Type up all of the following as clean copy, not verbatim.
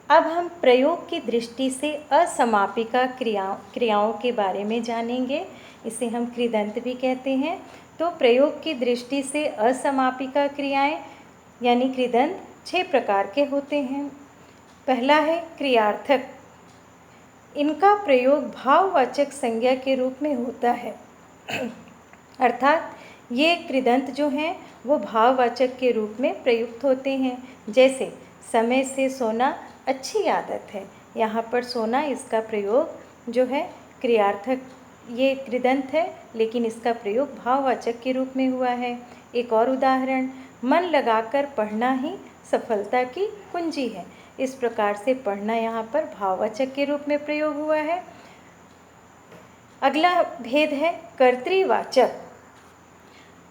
अब हम प्रयोग की दृष्टि से असमापिका क्रियाओं के बारे में जानेंगे। इसे हम कृदंत भी कहते हैं। तो प्रयोग की दृष्टि से असमापिका क्रियाएं यानी कृदंत 6 प्रकार के होते हैं। पहला है क्रियार्थक। इनका प्रयोग भाववाचक संज्ञा के रूप में होता है अर्थात ये कृदंत जो हैं वो भाववाचक के रूप में प्रयुक्त होते हैं। जैसे समय से सोना अच्छी आदत है, यहाँ पर सोना इसका प्रयोग जो है क्रियार्थक, ये कृदंत है लेकिन इसका प्रयोग भाववाचक के रूप में हुआ है। एक और उदाहरण, मन लगाकर पढ़ना ही सफलता की कुंजी है। इस प्रकार से पढ़ना यहाँ पर भाववाचक के रूप में प्रयोग हुआ है। अगला भेद है कर्तृवाचक।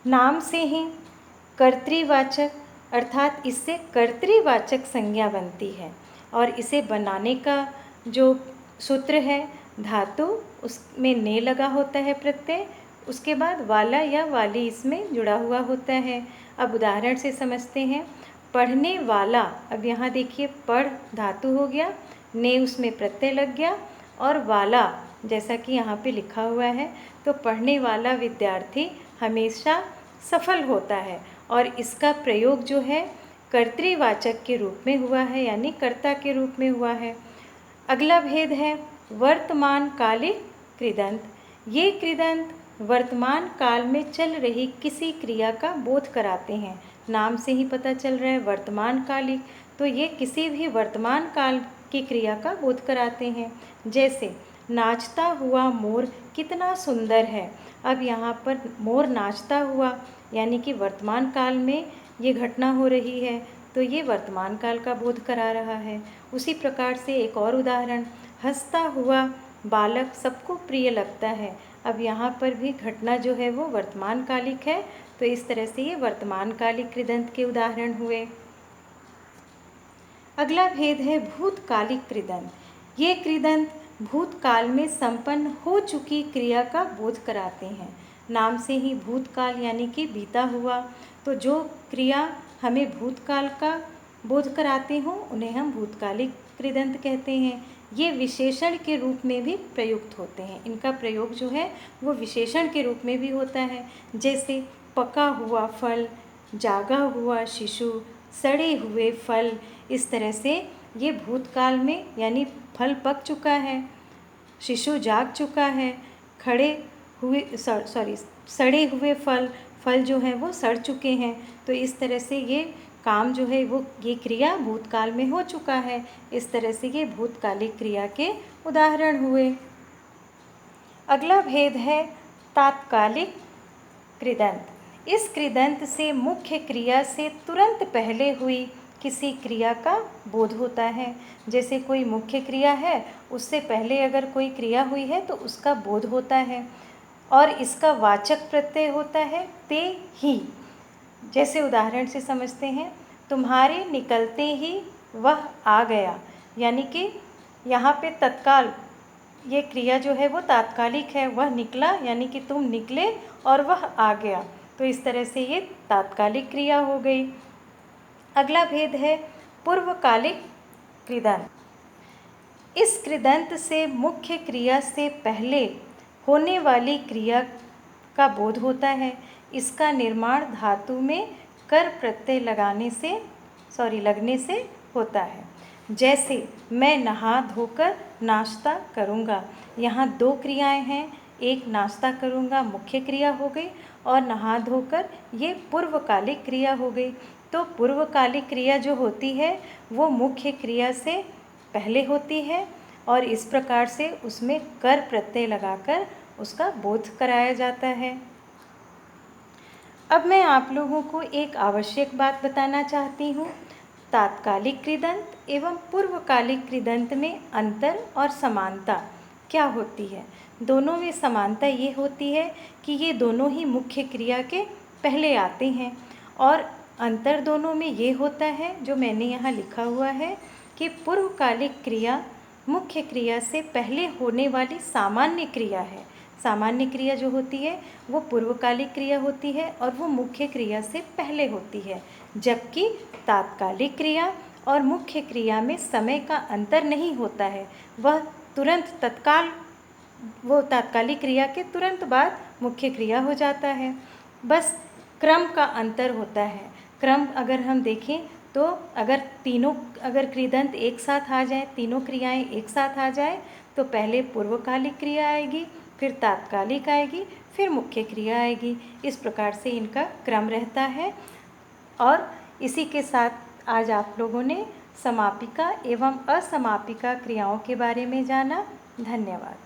नाम से ही कर्तृवाचक अर्थात इससे कर्तृवाचक संज्ञा बनती है और इसे बनाने का जो सूत्र है धातु, उसमें ने लगा होता है प्रत्यय, उसके बाद वाला या वाली इसमें जुड़ा हुआ होता है। अब उदाहरण से समझते हैं। पढ़ने वाला, अब यहाँ देखिए पढ़ धातु हो गया, ने उसमें प्रत्यय लग गया और वाला जैसा कि यहाँ पे लिखा हुआ है, तो पढ़ने वाला विद्यार्थी हमेशा सफल होता है और इसका प्रयोग जो है कर्तृवाचक के रूप में हुआ है यानी कर्ता के रूप में हुआ है। अगला भेद है वर्तमान कालिक कृदंत। ये कृदंत वर्तमान काल में चल रही किसी क्रिया का बोध कराते हैं। नाम से ही पता चल रहा है वर्तमान कालिक, तो ये किसी भी वर्तमान काल की क्रिया का बोध कराते हैं। जैसे नाचता हुआ मोर कितना सुंदर है। अब यहाँ पर मोर नाचता हुआ यानी कि वर्तमान काल में ये घटना हो रही है, तो ये वर्तमान काल का बोध करा रहा है। उसी प्रकार से एक और उदाहरण, हंसता हुआ बालक सबको प्रिय लगता है। अब यहाँ पर भी घटना जो है वो वर्तमान कालिक है, तो इस तरह से ये वर्तमान कालिक कृदंत के उदाहरण हुए। अगला भेद है भूतकालिक कृदंत। ये कृदंत भूतकाल में संपन्न हो चुकी क्रिया का बोध कराते हैं। नाम से ही भूतकाल यानी कि बीता हुआ, तो जो क्रिया हमें भूतकाल का बोध कराते हों उन्हें हम भूतकालिक कृदंत कहते हैं। ये विशेषण के रूप में भी प्रयुक्त होते हैं। इनका प्रयोग जो है वो विशेषण के रूप में भी होता है। जैसे पका हुआ फल, जागा हुआ शिशु, सड़े हुए फल। इस तरह से ये भूतकाल में यानी फल पक चुका है, शिशु जाग चुका है, सड़े हुए फल जो हैं वो सड़ चुके हैं। तो इस तरह से ये काम जो है वो ये क्रिया भूतकाल में हो चुका है। इस तरह से ये भूतकालिक क्रिया के उदाहरण हुए। अगला भेद है तात्कालिक कृदंत। इस कृदंत से मुख्य क्रिया से तुरंत पहले हुई किसी क्रिया का बोध होता है। जैसे कोई मुख्य क्रिया है, उससे पहले अगर कोई क्रिया हुई है तो उसका बोध होता है और इसका वाचक प्रत्यय होता है ते ही। जैसे उदाहरण से समझते हैं, तुम्हारे निकलते ही वह आ गया, यानी कि यहाँ पे तत्काल ये क्रिया जो है वो तात्कालिक है। वह निकला यानी कि तुम निकले और वह आ गया, तो इस तरह से ये तात्कालिक क्रिया हो गई। अगला भेद है पूर्वकालिक कृदंत। इस कृदंत से मुख्य क्रिया से पहले होने वाली क्रिया का बोध होता है। इसका निर्माण धातु में कर प्रत्यय लगने से होता है। जैसे मैं नहा धोकर नाश्ता करूँगा। यहाँ दो क्रियाएं हैं, एक नाश्ता करूँगा मुख्य क्रिया हो गई और नहा धोकर ये पूर्वकालिक क्रिया हो गई। तो पूर्वकालिक क्रिया जो होती है वो मुख्य क्रिया से पहले होती है और इस प्रकार से उसमें कर प्रत्यय लगाकर उसका बोध कराया जाता है। अब मैं आप लोगों को एक आवश्यक बात बताना चाहती हूँ। तात्कालिक कृदंत एवं पूर्वकालिक कृदंत में अंतर और समानता क्या होती है? दोनों में समानता ये होती है कि ये दोनों ही मुख्य क्रिया के पहले आते हैं और अंतर दोनों में ये होता है जो मैंने यहाँ लिखा हुआ है कि पूर्वकालिक क्रिया मुख्य क्रिया से पहले होने वाली सामान्य क्रिया है। सामान्य क्रिया जो होती है वो पूर्वकालिक क्रिया होती है और वो मुख्य क्रिया से पहले होती है, जबकि तात्कालिक क्रिया और मुख्य क्रिया में समय का अंतर नहीं होता है, वह तुरंत वो तात्कालिक क्रिया के तुरंत बाद मुख्य क्रिया हो जाता है। बस क्रम का अंतर होता है। क्रम अगर हम देखें तो अगर कृदंत एक साथ आ जाए, तीनों क्रियाएं एक साथ आ जाए, तो पहले पूर्वकालिक क्रिया आएगी, फिर तात्कालिक आएगी, फिर मुख्य क्रिया आएगी। इस प्रकार से इनका क्रम रहता है। और इसी के साथ आज आप लोगों ने समापिका एवं असमापिका क्रियाओं के बारे में जाना। धन्यवाद।